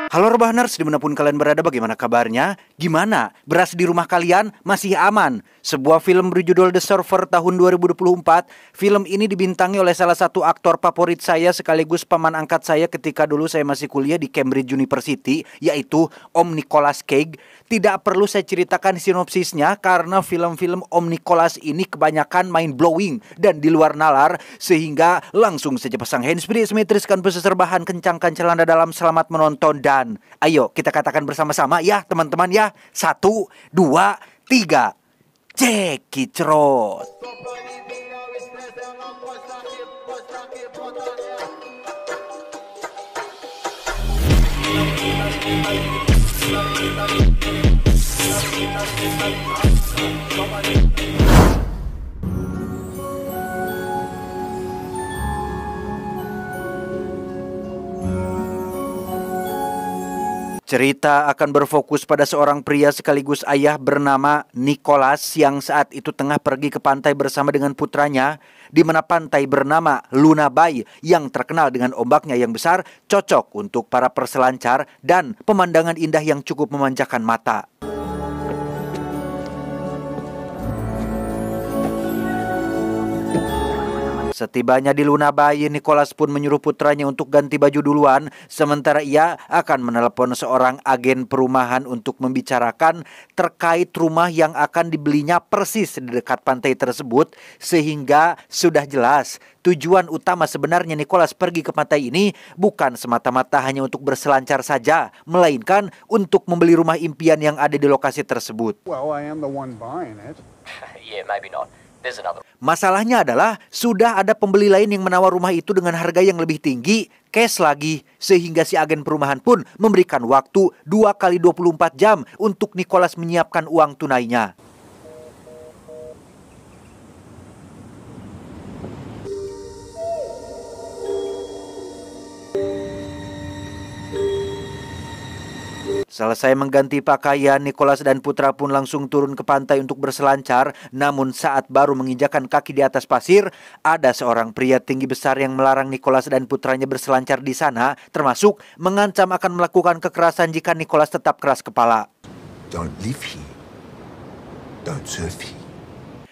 Halo Rebahaners, dimanapun kalian berada, bagaimana kabarnya? Gimana? Beras di rumah kalian masih aman? Sebuah film berjudul The Surfer tahun 2024. Film ini dibintangi oleh salah satu aktor favorit saya sekaligus paman angkat saya ketika dulu saya masih kuliah di Cambridge University, yaitu Om Nicolas Cage. Tidak perlu saya ceritakan sinopsisnya karena film-film Om Nicolas ini kebanyakan mind blowing dan di luar nalar, sehingga langsung saja pasang handsfree, simetriskan poses rebahan, kencangkan celana dalam, selamat menonton. Dan ayo kita katakan bersama-sama ya teman-teman ya. 1, 2, 3. Cekicrot. Cerita akan berfokus pada seorang pria sekaligus ayah bernama Nicolas yang saat itu tengah pergi ke pantai bersama dengan putranya, di mana pantai bernama Luna Bay yang terkenal dengan ombaknya yang besar, cocok untuk para perselancar dan pemandangan indah yang cukup memanjakan mata. Setibanya di Luna Bay, Nicolas pun menyuruh putranya untuk ganti baju duluan, sementara ia akan menelepon seorang agen perumahan untuk membicarakan terkait rumah yang akan dibelinya persis di dekat pantai tersebut, sehingga sudah jelas tujuan utama sebenarnya Nicolas pergi ke pantai ini bukan semata-mata hanya untuk berselancar saja, melainkan untuk membeli rumah impian yang ada di lokasi tersebut. Well, I am the one buying it. Yeah, maybe not. There's another. Masalahnya adalah sudah ada pembeli lain yang menawar rumah itu dengan harga yang lebih tinggi, cash lagi, sehingga si agen perumahan pun memberikan waktu 2 kali 24 jam untuk Nicolas menyiapkan uang tunainya. Selesai mengganti pakaian, Nicolas dan putra pun langsung turun ke pantai untuk berselancar. Namun saat baru menginjakan kaki di atas pasir, ada seorang pria tinggi besar yang melarang Nicolas dan putranya berselancar di sana, termasuk mengancam akan melakukan kekerasan jika Nicolas tetap keras kepala. Don't live here. Don't surf here.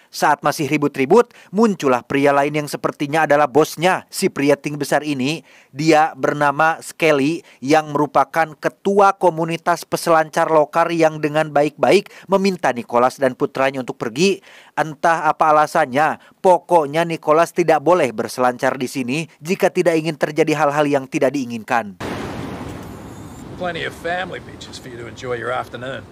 Saat masih ribut-ribut, muncullah pria lain yang sepertinya adalah bosnya, si pria tinggi besar ini. Dia bernama Skelly yang merupakan ketua komunitas peselancar lokal yang dengan baik-baik meminta Nicolas dan putranya untuk pergi. Entah apa alasannya, pokoknya Nicolas tidak boleh berselancar di sini jika tidak ingin terjadi hal-hal yang tidak diinginkan. Plenty of family beaches for you to enjoy your afternoon.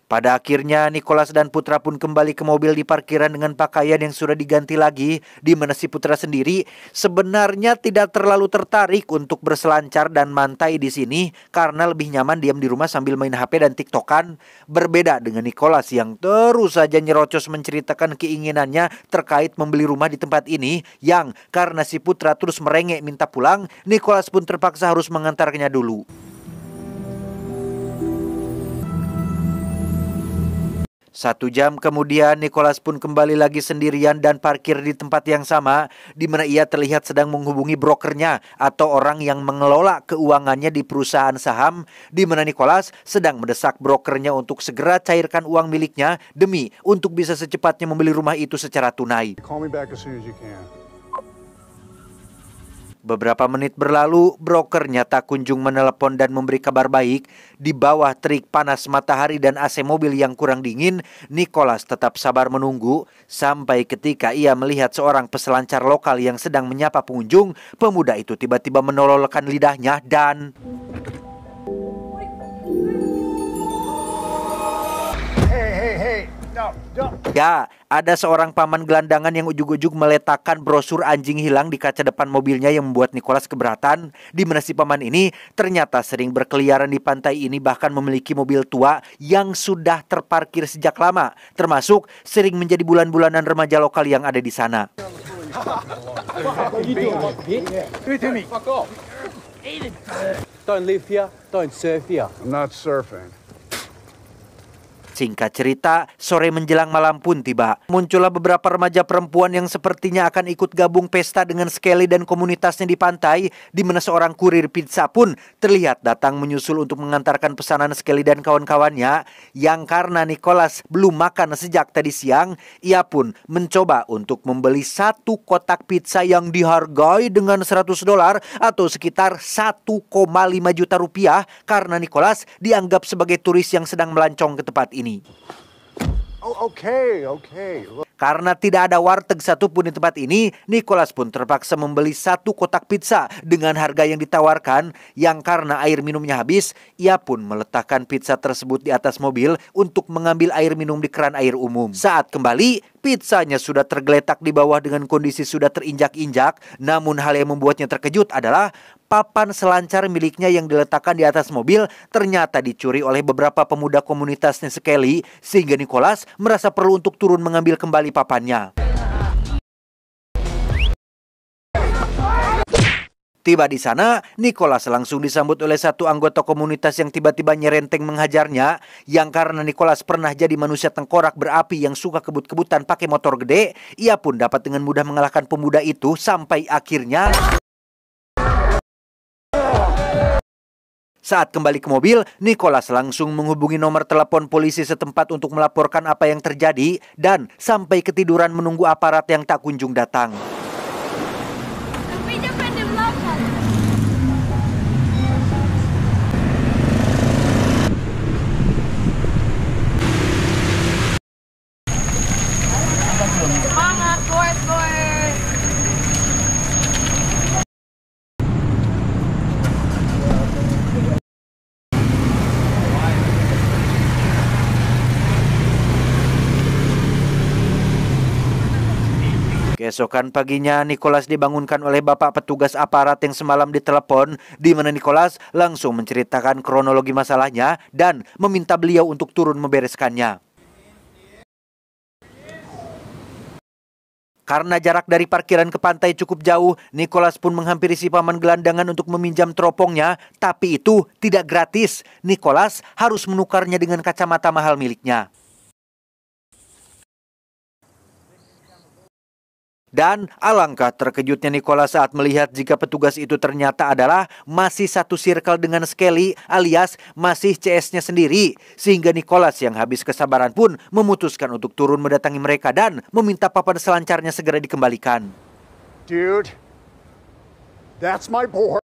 Pada akhirnya Nicolas dan putra pun kembali ke mobil di parkiran dengan pakaian yang sudah diganti lagi, di mana si putra sendiri sebenarnya tidak terlalu tertarik untuk berselancar dan mantai di sini karena lebih nyaman diam di rumah sambil main HP dan TikTokan. Berbeda dengan Nicolas yang terus saja nyerocos menceritakan keinginannya terkait membeli rumah di tempat ini, yang karena si putra terus merengek minta pulang, Nicolas pun terpaksa harus mengantarnya dulu. Satu jam kemudian, Nicolas pun kembali lagi sendirian dan parkir di tempat yang sama, di mana ia terlihat sedang menghubungi brokernya atau orang yang mengelola keuangannya di perusahaan saham, di mana Nicolas sedang mendesak brokernya untuk segera cairkan uang miliknya demi untuk bisa secepatnya membeli rumah itu secara tunai. Call me back as soon as you can. Beberapa menit berlalu, brokernya tak kunjung menelepon dan memberi kabar baik. Di bawah terik panas matahari dan AC mobil yang kurang dingin, Nicolas tetap sabar menunggu sampai ketika ia melihat seorang peselancar lokal yang sedang menyapa pengunjung. Pemuda itu tiba-tiba menololkan lidahnya dan... Hey, no, don't. Ya, ada seorang paman gelandangan yang ujug-ujug meletakkan brosur anjing hilang di kaca depan mobilnya yang membuat Nicolas keberatan. Di mana si paman ini ternyata sering berkeliaran di pantai ini, bahkan memiliki mobil tua yang sudah terparkir sejak lama, termasuk sering menjadi bulan-bulanan remaja lokal yang ada di sana. Don't live here, don't surf here. I'm not surfing. Singkat cerita, sore menjelang malam pun tiba. Muncullah beberapa remaja perempuan yang sepertinya akan ikut gabung pesta dengan Skelly dan komunitasnya di pantai, di mana seorang kurir pizza pun terlihat datang menyusul untuk mengantarkan pesanan Skelly dan kawan-kawannya, yang karena Nicholas belum makan sejak tadi siang, ia pun mencoba untuk membeli satu kotak pizza yang dihargai dengan $100 atau sekitar 1,5 juta rupiah karena Nicholas dianggap sebagai turis yang sedang melancong ke tempat ini. Oh, okay. Karena tidak ada warteg satupun di tempat ini, Nicholas pun terpaksa membeli satu kotak pizza dengan harga yang ditawarkan, yang karena air minumnya habis, ia pun meletakkan pizza tersebut di atas mobil untuk mengambil air minum di keran air umum. Saat kembali, pizzanya sudah tergeletak di bawah dengan kondisi sudah terinjak-injak, namun hal yang membuatnya terkejut adalah papan selancar miliknya yang diletakkan di atas mobil ternyata dicuri oleh beberapa pemuda komunitasnya Skelly, sehingga Nicholas merasa perlu untuk turun mengambil kembali papannya. Tiba di sana, Nicholas langsung disambut oleh satu anggota komunitas yang tiba-tiba nyerenteng menghajarnya, yang karena Nicholas pernah jadi manusia tengkorak berapi yang suka kebut-kebutan pakai motor gede, ia pun dapat dengan mudah mengalahkan pemuda itu sampai akhirnya saat kembali ke mobil, Nicholas langsung menghubungi nomor telepon polisi setempat untuk melaporkan apa yang terjadi dan sampai ketiduran menunggu aparat yang tak kunjung datang. Semangat, boys. Keesokan paginya, Nicholas dibangunkan oleh bapak petugas aparat yang semalam ditelepon, di mana Nicholas langsung menceritakan kronologi masalahnya dan meminta beliau untuk turun membereskannya. Karena jarak dari parkiran ke pantai cukup jauh, Nicholas pun menghampiri si paman gelandangan untuk meminjam teropongnya, tapi itu tidak gratis. Nicholas harus menukarnya dengan kacamata mahal miliknya. Dan alangkah terkejutnya Nicholas saat melihat jika petugas itu ternyata adalah masih satu circle dengan Skelly, alias masih CS-nya sendiri. Sehingga Nicholas yang habis kesabaran pun memutuskan untuk turun mendatangi mereka dan meminta papan selancarnya segera dikembalikan. Dude, that's my board.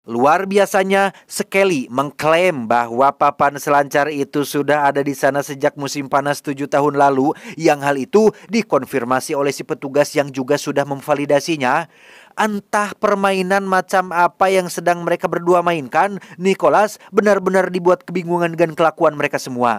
Luar biasanya, Skelly mengklaim bahwa papan selancar itu sudah ada di sana sejak musim panas 7 tahun lalu, yang hal itu dikonfirmasi oleh si petugas yang juga sudah memvalidasinya. Entah permainan macam apa yang sedang mereka berdua mainkan, Nicholas benar-benar dibuat kebingungan dengan kelakuan mereka semua.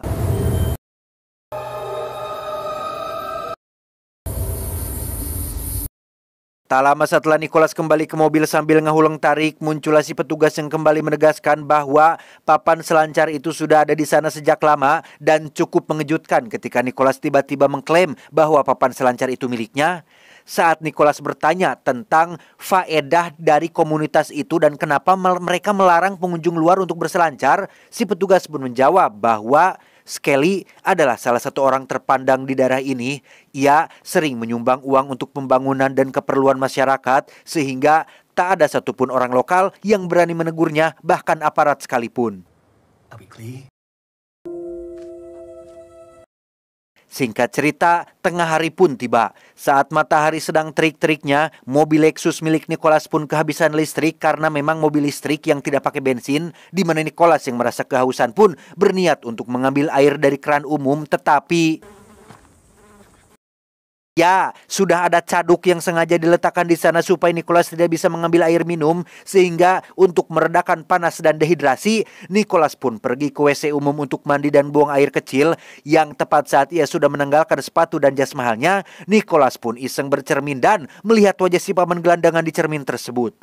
Tak lama setelah Nicholas kembali ke mobil sambil ngehuleng tarik, muncullah si petugas yang kembali menegaskan bahwa papan selancar itu sudah ada di sana sejak lama, dan cukup mengejutkan ketika Nicholas tiba-tiba mengklaim bahwa papan selancar itu miliknya. Saat Nicholas bertanya tentang faedah dari komunitas itu dan kenapa mereka melarang pengunjung luar untuk berselancar, si petugas pun menjawab bahwa Skelly adalah salah satu orang terpandang di daerah ini. Ia sering menyumbang uang untuk pembangunan dan keperluan masyarakat, sehingga tak ada satupun orang lokal yang berani menegurnya, bahkan aparat sekalipun. Singkat cerita, tengah hari pun tiba. Saat matahari sedang terik-teriknya, mobil Lexus milik Nicholas pun kehabisan listrik karena memang mobil listrik yang tidak pakai bensin, di mana Nicholas yang merasa kehausan pun berniat untuk mengambil air dari keran umum, tetapi ya, sudah ada caduk yang sengaja diletakkan di sana supaya Nicholas tidak bisa mengambil air minum, sehingga untuk meredakan panas dan dehidrasi, Nicholas pun pergi ke WC umum untuk mandi dan buang air kecil, yang tepat saat ia sudah menanggalkan sepatu dan jas mahalnya, Nicholas pun iseng bercermin dan melihat wajah si paman gelandangan di cermin tersebut.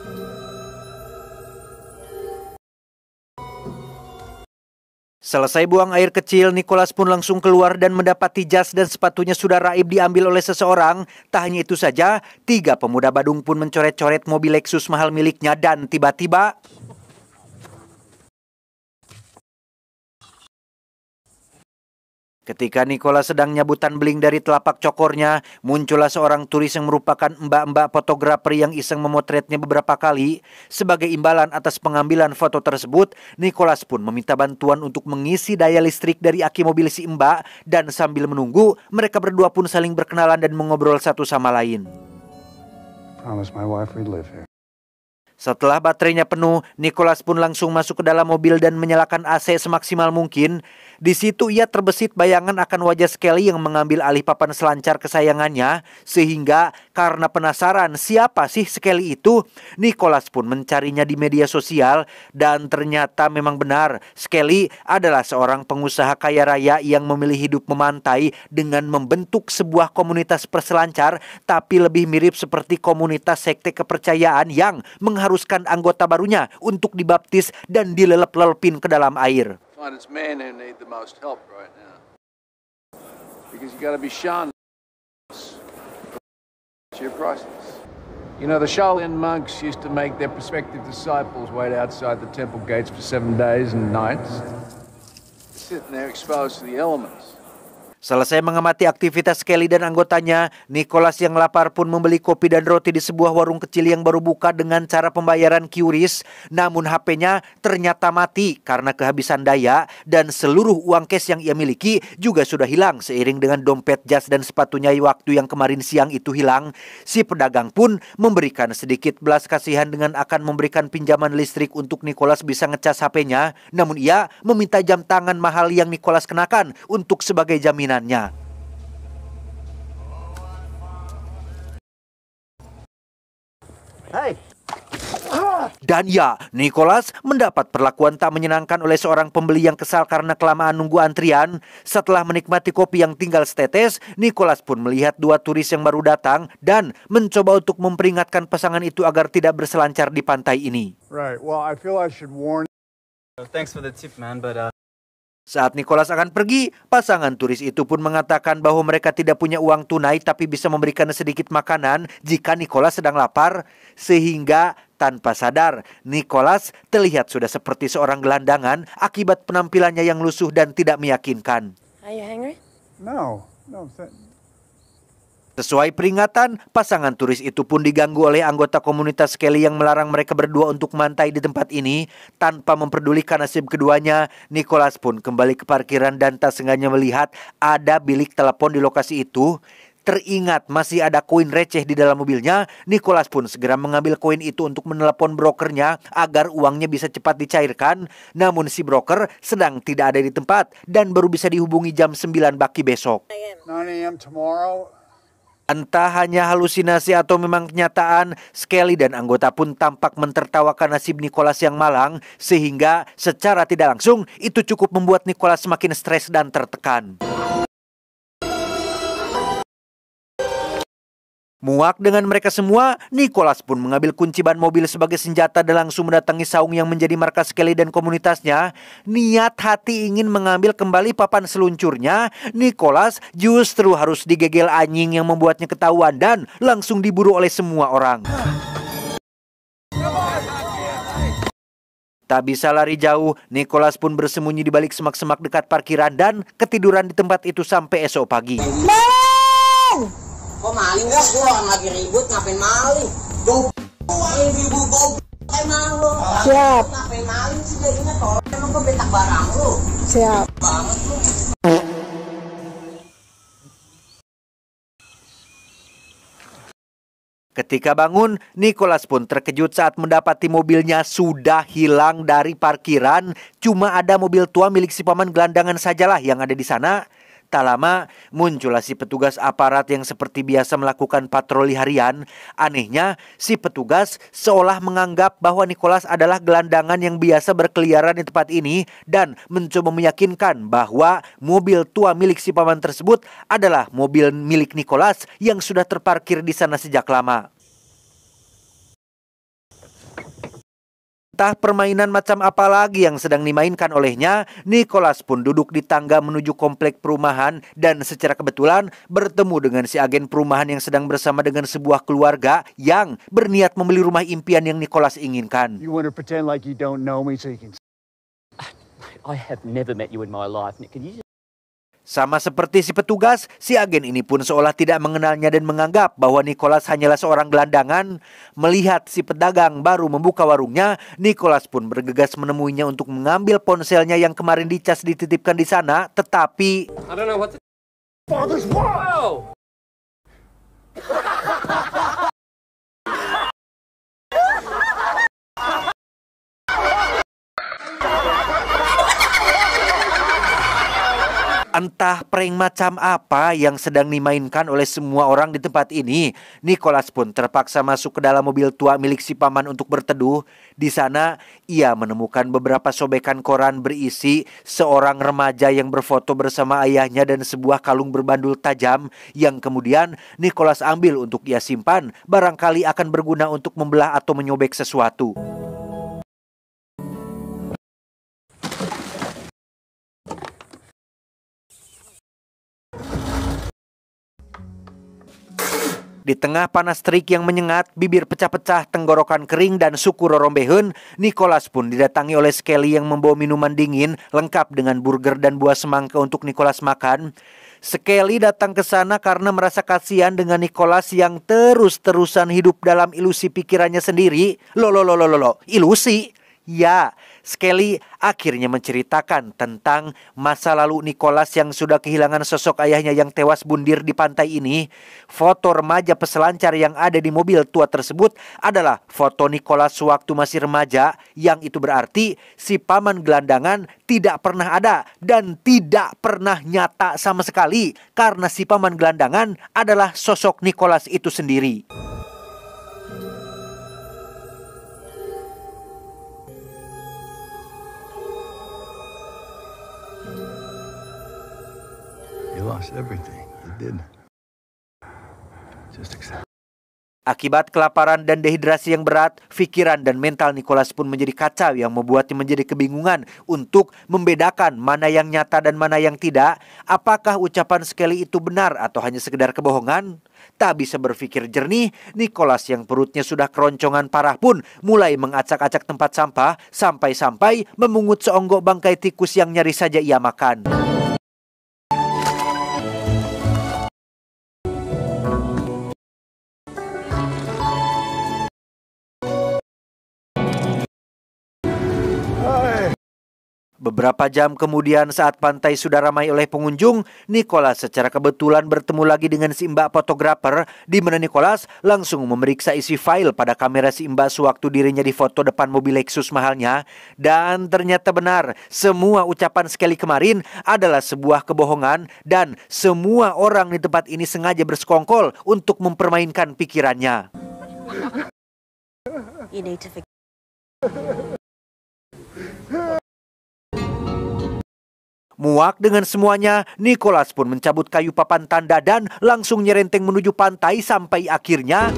Selesai buang air kecil, Nicholas pun langsung keluar dan mendapati jas dan sepatunya sudah raib diambil oleh seseorang. Tak hanya itu saja, 3 pemuda Badung pun mencoret-coret mobil Lexus mahal miliknya dan tiba-tiba Ketika Nicholas sedang nyabutan beling dari telapak cokornya, muncullah seorang turis yang merupakan mbak-mbak fotografer yang iseng memotretnya beberapa kali. Sebagai imbalan atas pengambilan foto tersebut, Nicholas pun meminta bantuan untuk mengisi daya listrik dari aki mobil si mbak, dan sambil menunggu, mereka berdua pun saling berkenalan dan mengobrol satu sama lain. Promise my wife we'd live here. Setelah baterainya penuh, Nicholas pun langsung masuk ke dalam mobil dan menyalakan AC semaksimal mungkin. Di situ ia terbesit bayangan akan wajah Skelly yang mengambil alih papan selancar kesayangannya, sehingga karena penasaran siapa sih Skelly itu, Nicholas pun mencarinya di media sosial dan ternyata memang benar, Skelly adalah seorang pengusaha kaya raya yang memilih hidup memantai dengan membentuk sebuah komunitas perselancar, tapi lebih mirip seperti komunitas sekte kepercayaan yang mengharuskan anggota barunya untuk dibaptis dan dilelep-lelepin ke dalam air. Find it's men who need the most help right now. Because you got to be shunned. It's your process. You know, the Shaolin monks used to make their prospective disciples wait outside the temple gates for 7 days and nights, sitting there exposed to the elements. Selesai mengamati aktivitas Skelly dan anggotanya, Nicholas yang lapar pun membeli kopi dan roti di sebuah warung kecil yang baru buka dengan cara pembayaran QRIS. Namun HP-nya ternyata mati karena kehabisan daya dan seluruh uang cash yang ia miliki juga sudah hilang seiring dengan dompet, jas dan sepatunya waktu yang kemarin siang itu hilang. Si pedagang pun memberikan sedikit belas kasihan dengan akan memberikan pinjaman listrik untuk Nicholas bisa ngecas HP-nya. Namun ia meminta jam tangan mahal yang Nicholas kenakan untuk sebagai jaminan. Hey! Dan ya, Nicholas mendapat perlakuan tak menyenangkan oleh seorang pembeli yang kesal karena kelamaan nunggu antrian. Setelah menikmati kopi yang tinggal setetes, Nicholas pun melihat dua turis yang baru datang dan mencoba untuk memperingatkan pasangan itu agar tidak berselancar di pantai ini. Right, well, I feel I should warn. Thanks for the tip, man, but Saat Nicholas akan pergi, pasangan turis itu pun mengatakan bahwa mereka tidak punya uang tunai tapi bisa memberikan sedikit makanan jika Nicholas sedang lapar. Sehingga tanpa sadar, Nicholas terlihat sudah seperti seorang gelandangan akibat penampilannya yang lusuh dan tidak meyakinkan. Are you hungry? No. Sesuai peringatan, pasangan turis itu pun diganggu oleh anggota komunitas Skelly yang melarang mereka berdua untuk mantai di tempat ini. Tanpa memperdulikan nasib keduanya, Nicholas pun kembali ke parkiran dan tak sengaja melihat ada bilik telepon di lokasi itu. Teringat masih ada koin receh di dalam mobilnya, Nicholas pun segera mengambil koin itu untuk menelepon brokernya agar uangnya bisa cepat dicairkan. Namun si broker sedang tidak ada di tempat dan baru bisa dihubungi jam 9 pagi besok. 9 a.m. tomorrow. Entah hanya halusinasi atau memang kenyataan, Skelly dan anggota pun tampak mentertawakan nasib Nicholas yang malang, sehingga secara tidak langsung itu cukup membuat Nicholas semakin stres dan tertekan. Muak dengan mereka semua, Nicholas pun mengambil kunci ban mobil sebagai senjata dan langsung mendatangi saung yang menjadi markas Skelly dan komunitasnya. Niat hati ingin mengambil kembali papan seluncurnya, Nicholas justru harus digegel anjing yang membuatnya ketahuan dan langsung diburu oleh semua orang. Tak bisa lari jauh, Nicholas pun bersembunyi di balik semak-semak dekat parkiran dan ketiduran di tempat itu sampai esok pagi. Kok maling gak? Gue orang lagi ribut, ngapain maling? Maling ibu goblok, emang lo. Siap. Ngapain maling sih jadinya tolong, emang gue bentak barang lo. Siap. Banget lo. Ketika bangun, Nicholas pun terkejut saat mendapati mobilnya sudah hilang dari parkiran. Cuma ada mobil tua milik si paman gelandangan sajalah yang ada di sana. Tak lama, muncullah si petugas aparat yang seperti biasa melakukan patroli harian. Anehnya, si petugas seolah menganggap bahwa Nicholas adalah gelandangan yang biasa berkeliaran di tempat ini dan mencoba meyakinkan bahwa mobil tua milik si paman tersebut adalah mobil milik Nicholas yang sudah terparkir di sana sejak lama. Entah permainan macam apa lagi yang sedang dimainkan olehnya, Nicholas pun duduk di tangga menuju komplek perumahan dan secara kebetulan bertemu dengan si agen perumahan yang sedang bersama dengan sebuah keluarga yang berniat membeli rumah impian yang Nicholas inginkan. You want to pretend like you don't know me so you can... I have never met you in my life, Nick. Can you just... Sama seperti si petugas, si agen ini pun seolah tidak mengenalnya dan menganggap bahwa Nicholas hanyalah seorang gelandangan. Melihat si pedagang baru membuka warungnya, Nicholas pun bergegas menemuinya untuk mengambil ponselnya yang kemarin dicas dititipkan di sana, tetapi entah prank macam apa yang sedang dimainkan oleh semua orang di tempat ini. Nicholas pun terpaksa masuk ke dalam mobil tua milik si paman untuk berteduh. Di sana, ia menemukan beberapa sobekan koran berisi seorang remaja yang berfoto bersama ayahnya dan sebuah kalung berbandul tajam yang kemudian Nicholas ambil untuk ia simpan, barangkali akan berguna untuk membelah atau menyobek sesuatu. Di tengah panas terik yang menyengat, bibir pecah-pecah, tenggorokan kering, dan suku rorombeheun, Nicholas pun didatangi oleh Skelly yang membawa minuman dingin lengkap dengan burger dan buah semangka untuk Nicholas makan. Skelly datang ke sana karena merasa kasihan dengan Nicholas yang terus-terusan hidup dalam ilusi pikirannya sendiri. Ilusi? Ya, Skelly akhirnya menceritakan tentang masa lalu Nicholas yang sudah kehilangan sosok ayahnya yang tewas bundir di pantai ini. Foto remaja peselancar yang ada di mobil tua tersebut adalah foto Nicholas sewaktu masih remaja, yang itu berarti si paman gelandangan tidak pernah ada dan tidak pernah nyata sama sekali karena si paman gelandangan adalah sosok Nicholas itu sendiri. You lost everything. You did. Just accept. Akibat kelaparan dan dehidrasi yang berat, pikiran dan mental Nicholas pun menjadi kacau yang membuatnya menjadi kebingungan untuk membedakan mana yang nyata dan mana yang tidak. Apakah ucapan Skelly itu benar atau hanya sekedar kebohongan? Tak bisa berpikir jernih, Nicholas yang perutnya sudah keroncongan parah pun mulai mengacak-acak tempat sampah sampai-sampai memungut seonggok bangkai tikus yang nyaris saja ia makan. Beberapa jam kemudian saat pantai sudah ramai oleh pengunjung, Nicholas secara kebetulan bertemu lagi dengan si mbak fotografer, di mana Nicholas langsung memeriksa isi file pada kamera si mbak sewaktu dirinya difoto depan mobil Lexus mahalnya. Dan ternyata benar, semua ucapan Skelly kemarin adalah sebuah kebohongan dan semua orang di tempat ini sengaja bersekongkol untuk mempermainkan pikirannya. You need to Muak dengan semuanya, Nicholas pun mencabut kayu papan tanda dan langsung nyerenteng menuju pantai sampai akhirnya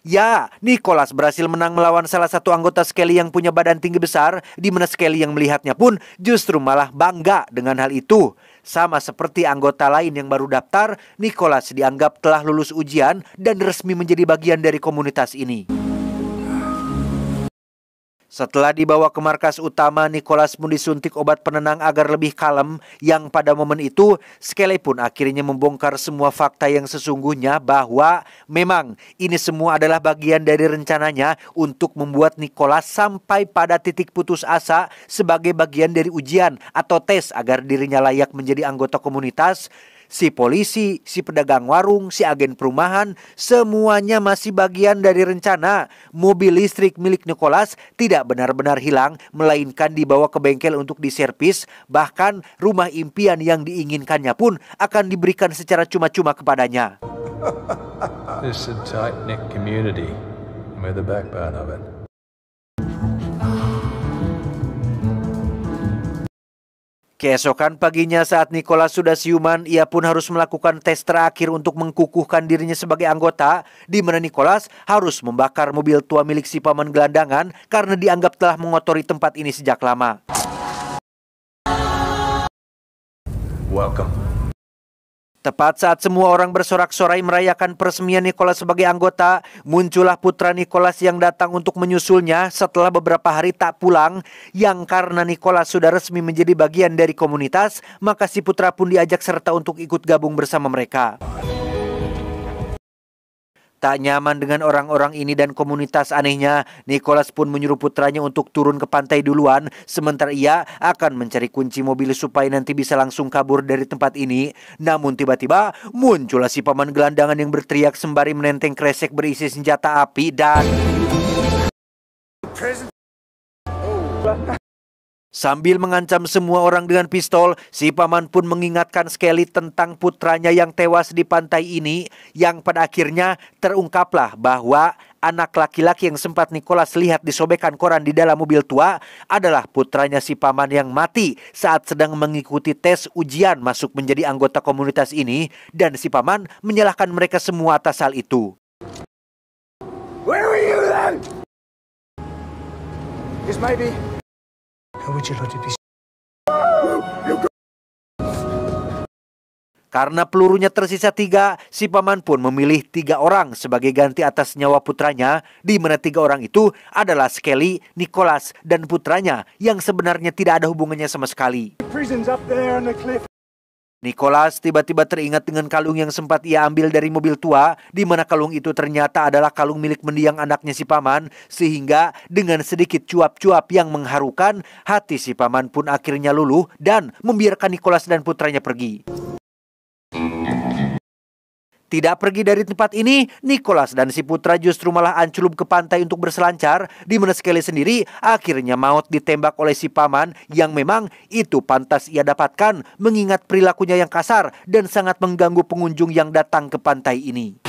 ya, Nicholas berhasil menang melawan salah satu anggota Skelly yang punya badan tinggi besar, di mana Skelly yang melihatnya pun justru malah bangga dengan hal itu. Sama seperti anggota lain yang baru daftar, Nicholas dianggap telah lulus ujian dan resmi menjadi bagian dari komunitas ini. Setelah dibawa ke markas utama, Nicholas pun disuntik obat penenang agar lebih kalem, yang pada momen itu Skelly pun akhirnya membongkar semua fakta yang sesungguhnya bahwa memang ini semua adalah bagian dari rencananya untuk membuat Nicholas sampai pada titik putus asa sebagai bagian dari ujian atau tes agar dirinya layak menjadi anggota komunitas. Si polisi, si pedagang warung, si agen perumahan, semuanya masih bagian dari rencana. Mobil listrik milik Nicholas tidak benar-benar hilang, melainkan dibawa ke bengkel untuk diservis. Bahkan rumah impian yang diinginkannya pun akan diberikan secara cuma-cuma kepadanya. This is a tight-knit community. We're the backbone of it. Keesokan paginya saat Nicholas sudah siuman, ia pun harus melakukan tes terakhir untuk mengkukuhkan dirinya sebagai anggota, di mana Nicholas harus membakar mobil tua milik si paman gelandangan karena dianggap telah mengotori tempat ini sejak lama. Welcome. Tepat saat semua orang bersorak-sorai merayakan peresmian Nicholas sebagai anggota, muncullah putra Nicholas yang datang untuk menyusulnya setelah beberapa hari tak pulang, yang karena Nicholas sudah resmi menjadi bagian dari komunitas, maka si putra pun diajak serta untuk ikut gabung bersama mereka. Tak nyaman dengan orang-orang ini dan komunitas anehnya, Nicholas pun menyuruh putranya untuk turun ke pantai duluan, sementara ia akan mencari kunci mobil supaya nanti bisa langsung kabur dari tempat ini. Namun tiba-tiba muncullah si paman gelandangan yang berteriak sembari menenteng kresek berisi senjata api dan... Sambil mengancam semua orang dengan pistol, si paman pun mengingatkan Skelly tentang putranya yang tewas di pantai ini, yang pada akhirnya terungkaplah bahwa anak laki-laki yang sempat Nicholas lihat disobekkan koran di dalam mobil tua adalah putranya si paman yang mati saat sedang mengikuti tes ujian masuk menjadi anggota komunitas ini, dan si paman menyalahkan mereka semua atas hal itu. Where were you then? This may be... Karena pelurunya tersisa 3, si paman pun memilih 3 orang sebagai ganti atas nyawa putranya, di mana 3 orang itu adalah Skelly, Nicholas, dan putranya yang sebenarnya tidak ada hubungannya sama sekali. Prison's up there on the cliff. Nicholas tiba-tiba teringat dengan kalung yang sempat ia ambil dari mobil tua, di mana kalung itu ternyata adalah kalung milik mendiang anaknya si paman, sehingga dengan sedikit cuap-cuap yang mengharukan, hati si paman pun akhirnya luluh dan membiarkan Nicholas dan putranya pergi. Tidak pergi dari tempat ini, Nicholas dan si putra justru malah anculum ke pantai untuk berselancar, di mana Skelly sendiri akhirnya maut ditembak oleh si paman yang memang itu pantas ia dapatkan mengingat perilakunya yang kasar dan sangat mengganggu pengunjung yang datang ke pantai ini.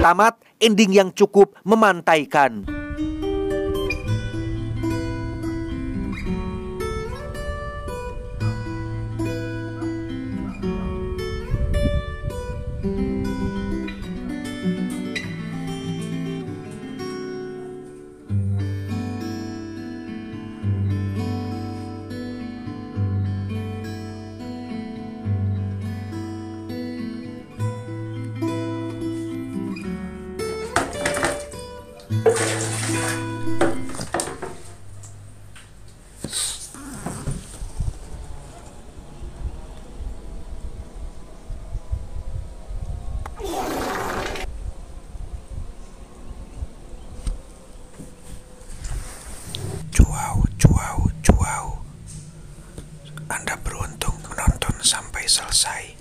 Tamat, ending yang cukup memantaikan. Wow. Anda beruntung menonton sampai selesai.